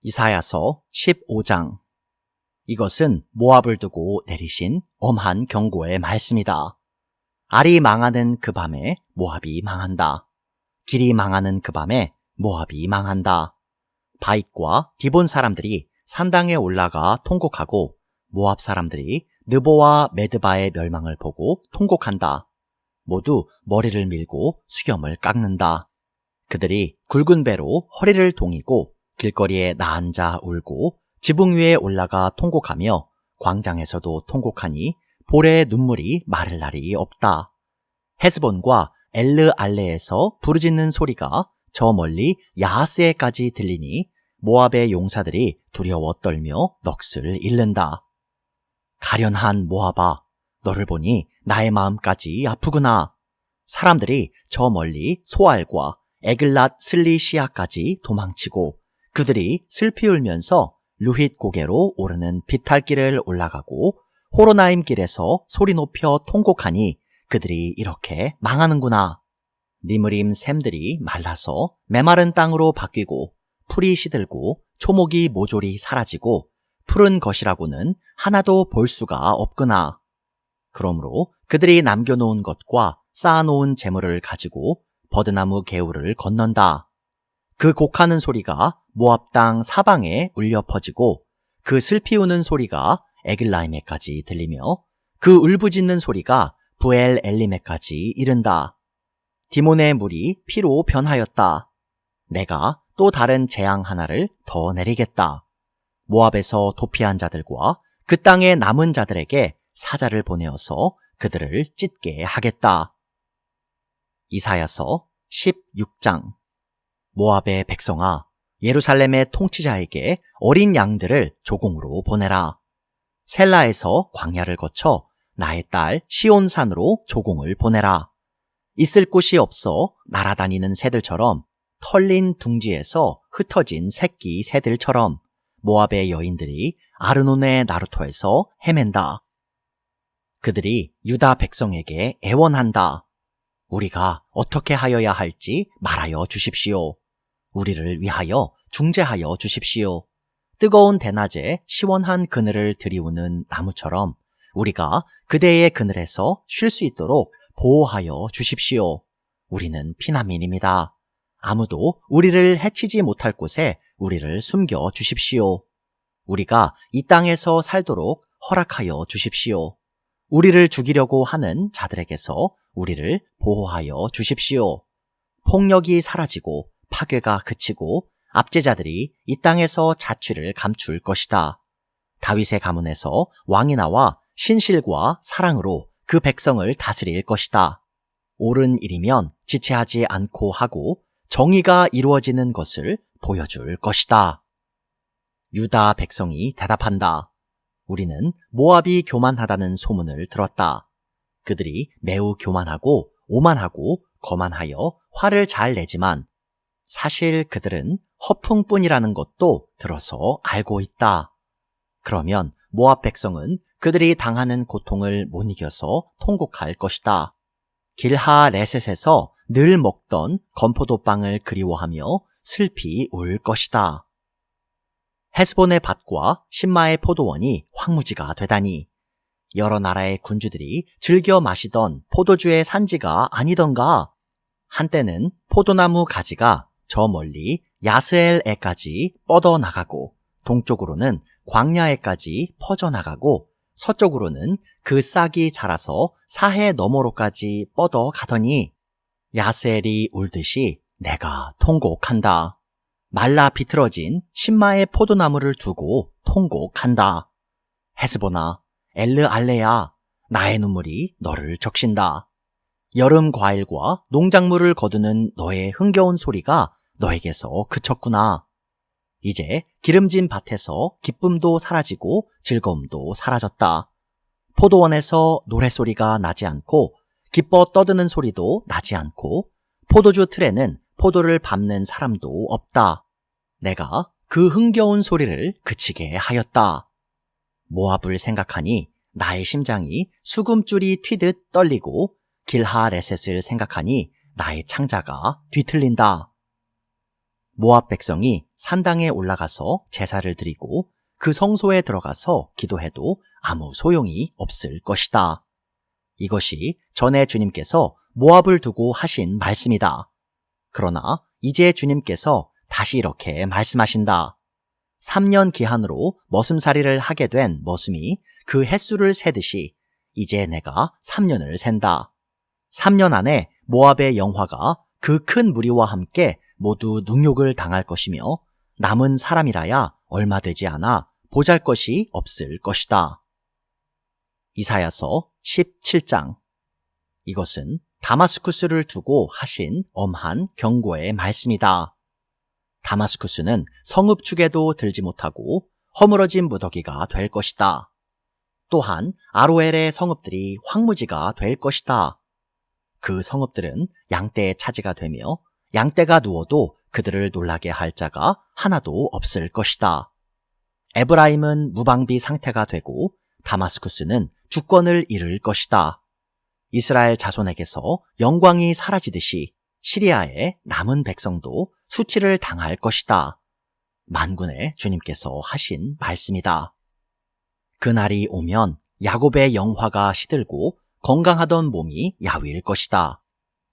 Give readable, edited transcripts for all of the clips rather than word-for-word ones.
이사야서 15장. 이것은 모압을 두고 내리신 엄한 경고의 말씀이다. 알이 망하는 그 밤에 모압이 망한다. 길이 망하는 그 밤에 모압이 망한다. 바잇과 디본 사람들이 산당에 올라가 통곡하고 모압 사람들이 느보와 메드바의 멸망을 보고 통곡한다. 모두 머리를 밀고 수염을 깎는다. 그들이 굵은 배로 허리를 동이고 길거리에 나앉아 울고 지붕 위에 올라가 통곡하며 광장에서도 통곡하니 볼에 눈물이 마를 날이 없다. 헤스본과 엘르 알레에서 부르짖는 소리가 저 멀리 야하스에까지 들리니 모압의 용사들이 두려워 떨며 넋을 잃는다. 가련한 모압아, 너를 보니 나의 마음까지 아프구나. 사람들이 저 멀리 소알과 에글랏 슬리시아까지 도망치고 그들이 슬피 울면서 루힛 고개로 오르는 비탈길을 올라가고 호로나임 길에서 소리 높여 통곡하니 그들이 이렇게 망하는구나. 니므림 샘들이 말라서 메마른 땅으로 바뀌고 풀이 시들고 초목이 모조리 사라지고 푸른 것이라고는 하나도 볼 수가 없구나. 그러므로 그들이 남겨놓은 것과 쌓아놓은 재물을 가지고 버드나무 개울을 건넌다. 그 곡하는 소리가 모압 땅 사방에 울려 퍼지고 그 슬피 우는 소리가 에글라임에까지 들리며 그 울부짖는 소리가 부엘 엘림에까지 이른다. 디몬의 물이 피로 변하였다. 내가 또 다른 재앙 하나를 더 내리겠다. 모압에서 도피한 자들과 그 땅에 남은 자들에게 사자를 보내어서 그들을 찢게 하겠다. 이사야서 16장. 모압의 백성아, 예루살렘의 통치자에게 어린 양들을 조공으로 보내라. 셀라에서 광야를 거쳐 나의 딸 시온산으로 조공을 보내라. 있을 곳이 없어 날아다니는 새들처럼 털린 둥지에서 흩어진 새끼 새들처럼 모압의 여인들이 아르논의 나루토에서 헤맨다. 그들이 유다 백성에게 애원한다. 우리가 어떻게 하여야 할지 말하여 주십시오. 우리를 위하여 중재하여 주십시오. 뜨거운 대낮에 시원한 그늘을 들이우는 나무처럼 우리가 그대의 그늘에서 쉴 수 있도록 보호하여 주십시오. 우리는 피난민입니다. 아무도 우리를 해치지 못할 곳에 우리를 숨겨 주십시오. 우리가 이 땅에서 살도록 허락하여 주십시오. 우리를 죽이려고 하는 자들에게서 우리를 보호하여 주십시오. 폭력이 사라지고 파괴가 그치고 압제자들이 이 땅에서 자취를 감출 것이다. 다윗의 가문에서 왕이 나와 신실과 사랑으로 그 백성을 다스릴 것이다. 옳은 일이면 지체하지 않고 하고 정의가 이루어지는 것을 보여줄 것이다. 유다 백성이 대답한다. 우리는 모압이 교만하다는 소문을 들었다. 그들이 매우 교만하고 오만하고 거만하여 화를 잘 내지만 사실 그들은 허풍뿐이라는 것도 들어서 알고 있다. 그러면 모압 백성은 그들이 당하는 고통을 못 이겨서 통곡할 것이다. 길하레셋에서 늘 먹던 건포도빵을 그리워하며 슬피 울 것이다. 헤스본의 밭과 신마의 포도원이 황무지가 되다니 여러 나라의 군주들이 즐겨 마시던 포도주의 산지가 아니던가. 한때는 포도나무 가지가 저 멀리 야스엘에까지 뻗어나가고 동쪽으로는 광야에까지 퍼져나가고 서쪽으로는 그 싹이 자라서 사해 너머로까지 뻗어가더니 야스엘이 울듯이 내가 통곡한다. 말라 비틀어진 신마의 포도나무를 두고 통곡한다. 헤스본아, 엘르 알레야, 나의 눈물이 너를 적신다. 여름 과일과 농작물을 거두는 너의 흥겨운 소리가 너에게서 그쳤구나. 이제 기름진 밭에서 기쁨도 사라지고 즐거움도 사라졌다. 포도원에서 노래소리가 나지 않고 기뻐 떠드는 소리도 나지 않고 포도주 틀에는 포도를 밟는 사람도 없다. 내가 그 흥겨운 소리를 그치게 하였다. 모압을 생각하니 나의 심장이 수금줄이 튀듯 떨리고 길하레셋을 생각하니 나의 창자가 뒤틀린다. 모압 백성이 산당에 올라가서 제사를 드리고 그 성소에 들어가서 기도해도 아무 소용이 없을 것이다. 이것이 전에 주님께서 모압을 두고 하신 말씀이다. 그러나 이제 주님께서 다시 이렇게 말씀하신다. 3년 기한으로 머슴살이를 하게 된 머슴이 그 횟수를 세듯이 이제 내가 3년을 센다. 3년 안에 모압의 영화가 그 큰 무리와 함께 모두 능욕을 당할 것이며 남은 사람이라야 얼마 되지 않아 보잘것이 없을 것이다. 이사야서 17장. 이것은 다마스쿠스를 두고 하신 엄한 경고의 말씀이다. 다마스쿠스는 성읍축에도 들지 못하고 허물어진 무더기가 될 것이다. 또한 아로엘의 성읍들이 황무지가 될 것이다. 그 성읍들은 양떼의 차지가 되며 양떼가 누워도 그들을 놀라게 할 자가 하나도 없을 것이다. 에브라임은 무방비 상태가 되고 다마스쿠스는 주권을 잃을 것이다. 이스라엘 자손에게서 영광이 사라지듯이 시리아의 남은 백성도 수치를 당할 것이다. 만군의 주님께서 하신 말씀이다. 그날이 오면 야곱의 영화가 시들고 건강하던 몸이 야위일 것이다.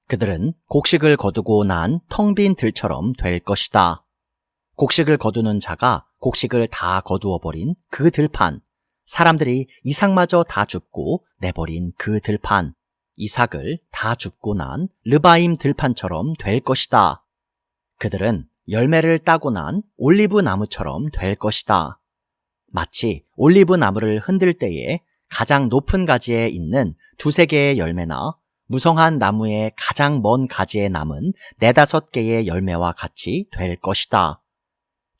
그들은 곡식을 거두고 난 텅 빈 들처럼 될 것이다. 곡식을 거두는 자가 곡식을 다 거두어버린 그 들판, 사람들이 이삭마저 다 줍고 내버린 그 들판, 이삭을 다 줍고 난 르바임 들판처럼 될 것이다. 그들은 열매를 따고 난 올리브 나무처럼 될 것이다. 마치 올리브 나무를 흔들 때에 가장 높은 가지에 있는 두세 개의 열매나 무성한 나무의 가장 먼 가지에 남은 네다섯 개의 열매와 같이 될 것이다.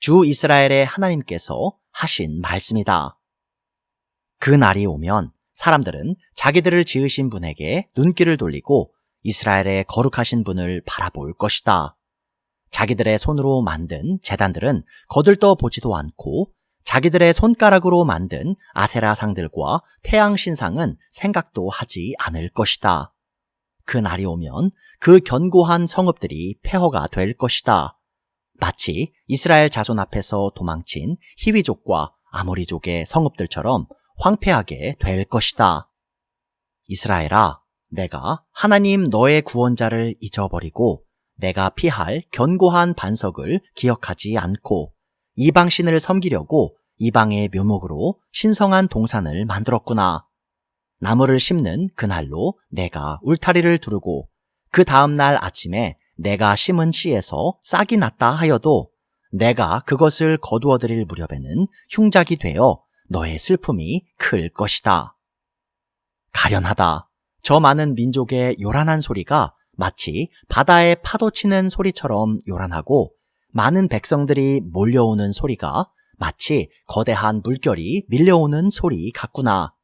주 이스라엘의 하나님께서 하신 말씀이다. 그 날이 오면 사람들은 자기들을 지으신 분에게 눈길을 돌리고 이스라엘의 거룩하신 분을 바라볼 것이다. 자기들의 손으로 만든 제단들은 거들떠 보지도 않고 자기들의 손가락으로 만든 아세라 상들과 태양 신상은 생각도 하지 않을 것이다. 그 날이 오면 그 견고한 성읍들이 폐허가 될 것이다. 마치 이스라엘 자손 앞에서 도망친 히위족과 아모리족의 성읍들처럼 황폐하게 될 것이다. 이스라엘아, 내가 하나님 너의 구원자를 잊어버리고 내가 피할 견고한 반석을 기억하지 않고 이방신을 섬기려고 이방의 묘목으로 신성한 동산을 만들었구나. 나무를 심는 그날로 내가 울타리를 두르고 그 다음날 아침에 내가 심은 씨에서 싹이 났다 하여도 내가 그것을 거두어들일 무렵에는 흉작이 되어 너의 슬픔이 클 것이다. 가련하다. 저 많은 민족의 요란한 소리가 마치 바다에 파도 치는 소리처럼 요란하고 많은 백성들이 몰려오는 소리가 마치 거대한 물결이 밀려오는 소리 같구나.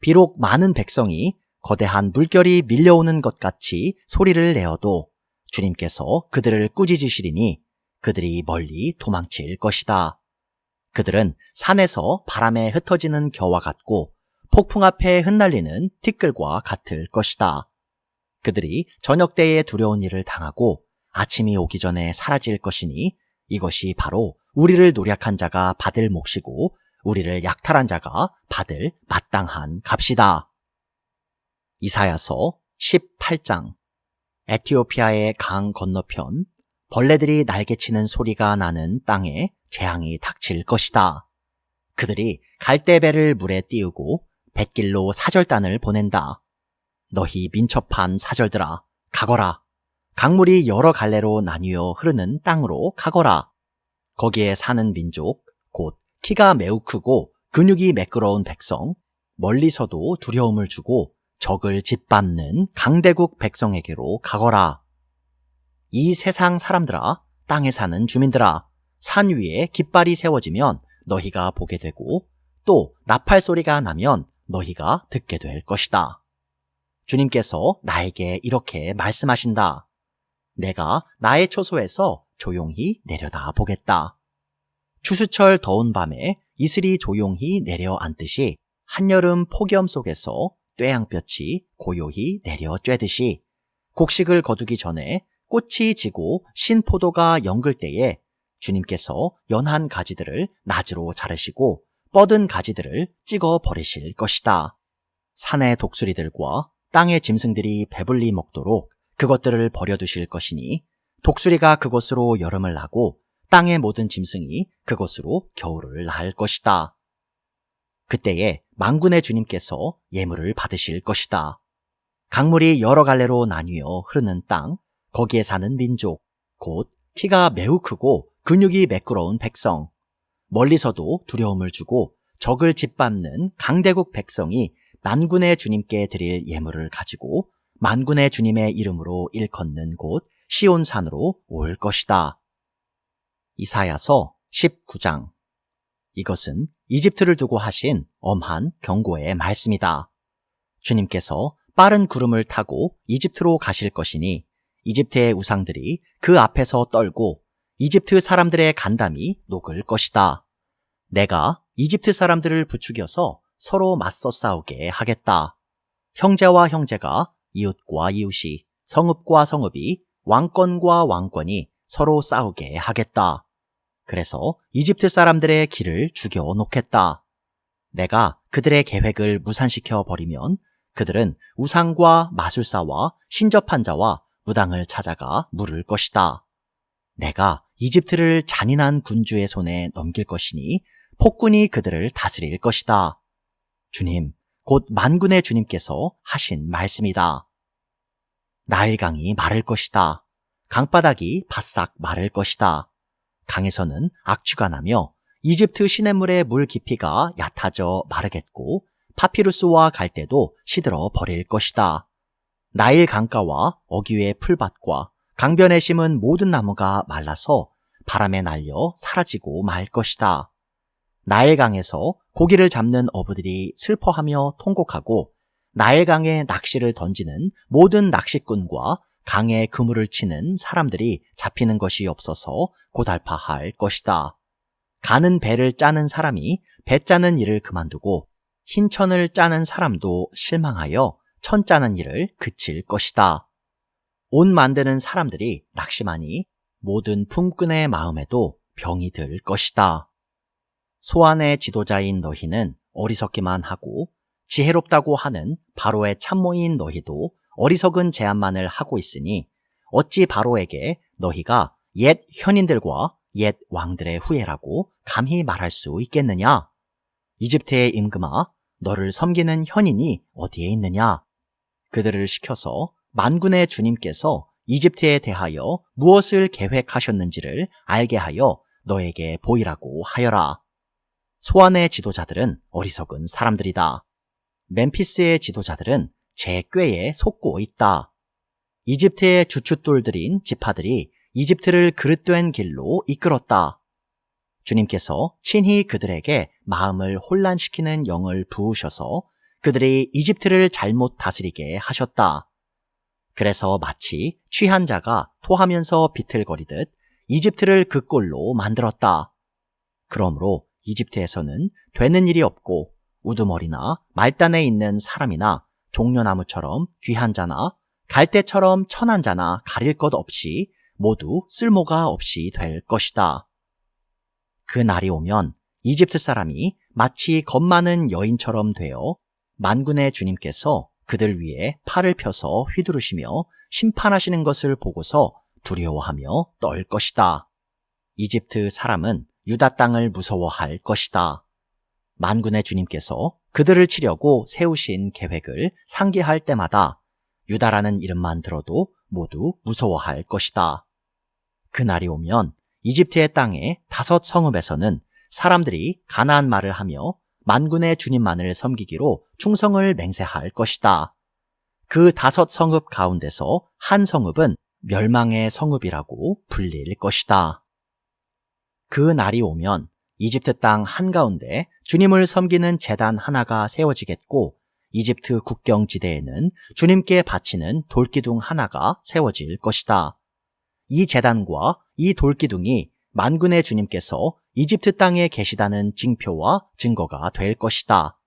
비록 많은 백성이 거대한 물결이 밀려오는 것 같이 소리를 내어도 주님께서 그들을 꾸짖으시리니 그들이 멀리 도망칠 것이다. 그들은 산에서 바람에 흩어지는 겨와 같고 폭풍 앞에 흩날리는 티끌과 같을 것이다. 그들이 저녁 때에 두려운 일을 당하고 아침이 오기 전에 사라질 것이니 이것이 바로 우리를 노략한 자가 받을 몫이고 우리를 약탈한 자가 받을 마땅한 값이다. 이사야서 18장. 에티오피아의 강 건너편 벌레들이 날개치는 소리가 나는 땅에 재앙이 닥칠 것이다. 그들이 갈대배를 물에 띄우고 뱃길로 사절단을 보낸다. 너희 민첩한 사절들아, 가거라. 강물이 여러 갈래로 나뉘어 흐르는 땅으로 가거라. 거기에 사는 민족, 곧 키가 매우 크고 근육이 매끄러운 백성, 멀리서도 두려움을 주고 적을 짓밟는 강대국 백성에게로 가거라. 이 세상 사람들아, 땅에 사는 주민들아, 산 위에 깃발이 세워지면 너희가 보게 되고 또 나팔 소리가 나면 너희가 듣게 될 것이다. 주님께서 나에게 이렇게 말씀하신다. 내가 나의 초소에서 조용히 내려다 보겠다. 추수철 더운 밤에 이슬이 조용히 내려앉듯이 한여름 폭염 속에서 뙤양볕이 고요히 내려 쬐듯이 곡식을 거두기 전에 꽃이 지고 신포도가 연글 때에 주님께서 연한 가지들을 낮으로 자르시고 뻗은 가지들을 찍어 버리실 것이다. 산의 독수리들과 땅의 짐승들이 배불리 먹도록 그것들을 버려두실 것이니 독수리가 그것으로 여름을 나고 땅의 모든 짐승이 그것으로 겨울을 날 것이다. 그때에 만군의 주님께서 예물을 받으실 것이다. 강물이 여러 갈래로 나뉘어 흐르는 땅, 거기에 사는 민족, 곧 키가 매우 크고 근육이 매끄러운 백성, 멀리서도 두려움을 주고 적을 짓밟는 강대국 백성이 만군의 주님께 드릴 예물을 가지고 만군의 주님의 이름으로 일컫는 곳 시온산으로 올 것이다. 이사야서 19장. 이것은 이집트를 두고 하신 엄한 경고의 말씀이다. 주님께서 빠른 구름을 타고 이집트로 가실 것이니 이집트의 우상들이 그 앞에서 떨고 이집트 사람들의 간담이 녹을 것이다. 내가 이집트 사람들을 부추겨서 서로 맞서 싸우게 하겠다. 형제와 형제가, 이웃과 이웃이, 성읍과 성읍이, 왕권과 왕권이 서로 싸우게 하겠다. 그래서 이집트 사람들의 길을 죽여 놓겠다. 내가 그들의 계획을 무산시켜 버리면 그들은 우상과 마술사와 신접한 자와 무당을 찾아가 물을 것이다. 내가 이집트를 잔인한 군주의 손에 넘길 것이니 폭군이 그들을 다스릴 것이다. 주님, 곧 만군의 주님께서 하신 말씀이다. 나일강이 마를 것이다. 강바닥이 바싹 마를 것이다. 강에서는 악취가 나며 이집트 시냇물의 물 깊이가 얕아져 마르겠고 파피루스와 갈대도 시들어 버릴 것이다. 나일 강가와 어귀의 풀밭과 강변에 심은 모든 나무가 말라서 바람에 날려 사라지고 말 것이다. 나일강에서 고기를 잡는 어부들이 슬퍼하며 통곡하고 나일강에 낚시를 던지는 모든 낚시꾼과 강에 그물을 치는 사람들이 잡히는 것이 없어서 고달파할 것이다. 가는 배를 짜는 사람이 배 짜는 일을 그만두고 흰 천을 짜는 사람도 실망하여 천 짜는 일을 그칠 것이다. 옷 만드는 사람들이 낙심하니 모든 품꾼의 마음에도 병이 들 것이다. 소안의 지도자인 너희는 어리석기만 하고 지혜롭다고 하는 바로의 참모인 너희도 어리석은 제안만을 하고 있으니 어찌 바로에게 너희가 옛 현인들과 옛 왕들의 후예라고 감히 말할 수 있겠느냐? 이집트의 임금아, 너를 섬기는 현인이 어디에 있느냐? 그들을 시켜서 만군의 주님께서 이집트에 대하여 무엇을 계획하셨는지를 알게 하여 너에게 보이라고 하여라. 소안의 지도자들은 어리석은 사람들이다. 멤피스의 지도자들은 제 꾀에 속고 있다. 이집트의 주춧돌들인 지파들이 이집트를 그릇된 길로 이끌었다. 주님께서 친히 그들에게 마음을 혼란시키는 영을 부으셔서 그들이 이집트를 잘못 다스리게 하셨다. 그래서 마치 취한 자가 토하면서 비틀거리듯 이집트를 그 꼴로 만들었다. 그러므로 이집트에서는 되는 일이 없고 우두머리나 말단에 있는 사람이나 종려나무처럼 귀한 자나 갈대처럼 천한 자나 가릴 것 없이 모두 쓸모가 없이 될 것이다. 그 날이 오면 이집트 사람이 마치 겁 많은 여인처럼 되어 만군의 주님께서 그들 위에 팔을 펴서 휘두르시며 심판하시는 것을 보고서 두려워하며 떨 것이다. 이집트 사람은 유다 땅을 무서워할 것이다. 만군의 주님께서 그들을 치려고 세우신 계획을 상기할 때마다 유다라는 이름만 들어도 모두 무서워할 것이다. 그날이 오면 이집트의 땅의 5 성읍에서는 사람들이 가나안 말을 하며 만군의 주님만을 섬기기로 충성을 맹세할 것이다. 그 5 성읍 가운데서 한 성읍은 멸망의 성읍이라고 불릴 것이다. 그 날이 오면 이집트 땅 한가운데 주님을 섬기는 제단 하나가 세워지겠고 이집트 국경지대에는 주님께 바치는 돌기둥 하나가 세워질 것이다. 이 제단과 이 돌기둥이 만군의 주님께서 이집트 땅에 계시다는 징표와 증거가 될 것이다.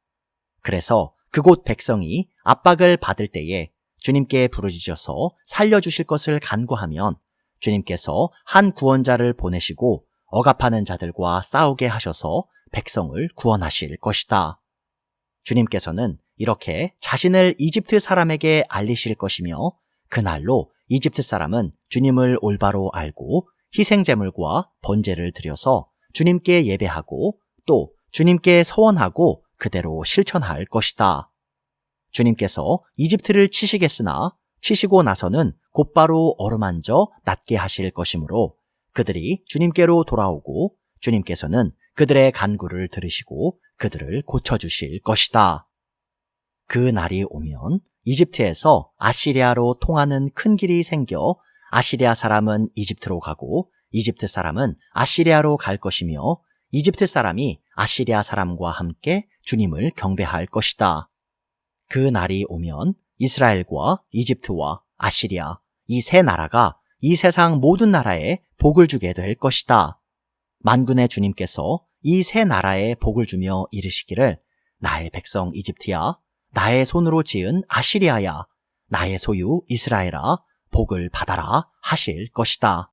그래서 그곳 백성이 압박을 받을 때에 주님께 부르짖어서 살려주실 것을 간구하면 주님께서 한 구원자를 보내시고 억압하는 자들과 싸우게 하셔서 백성을 구원하실 것이다. 주님께서는 이렇게 자신을 이집트 사람에게 알리실 것이며 그날로 이집트 사람은 주님을 올바로 알고 희생제물과 번제를 드려서 주님께 예배하고 또 주님께 서원하고 그대로 실천할 것이다. 주님께서 이집트를 치시겠으나 치시고 나서는 곧바로 어루만져 낫게 하실 것이므로 그들이 주님께로 돌아오고 주님께서는 그들의 간구를 들으시고 그들을 고쳐주실 것이다. 그 날이 오면 이집트에서 아시리아로 통하는 큰 길이 생겨 아시리아 사람은 이집트로 가고 이집트 사람은 아시리아로 갈 것이며 이집트 사람이 아시리아 사람과 함께 주님을 경배할 것이다. 그 날이 오면 이스라엘과 이집트와 아시리아 이 세 나라가 이 세상 모든 나라에 복을 주게 될 것이다. 만군의 주님께서 이 세 나라에 복을 주며 이르시기를 나의 백성 이집트야, 나의 손으로 지은 아시리아야, 나의 소유 이스라엘아, 복을 받아라 하실 것이다.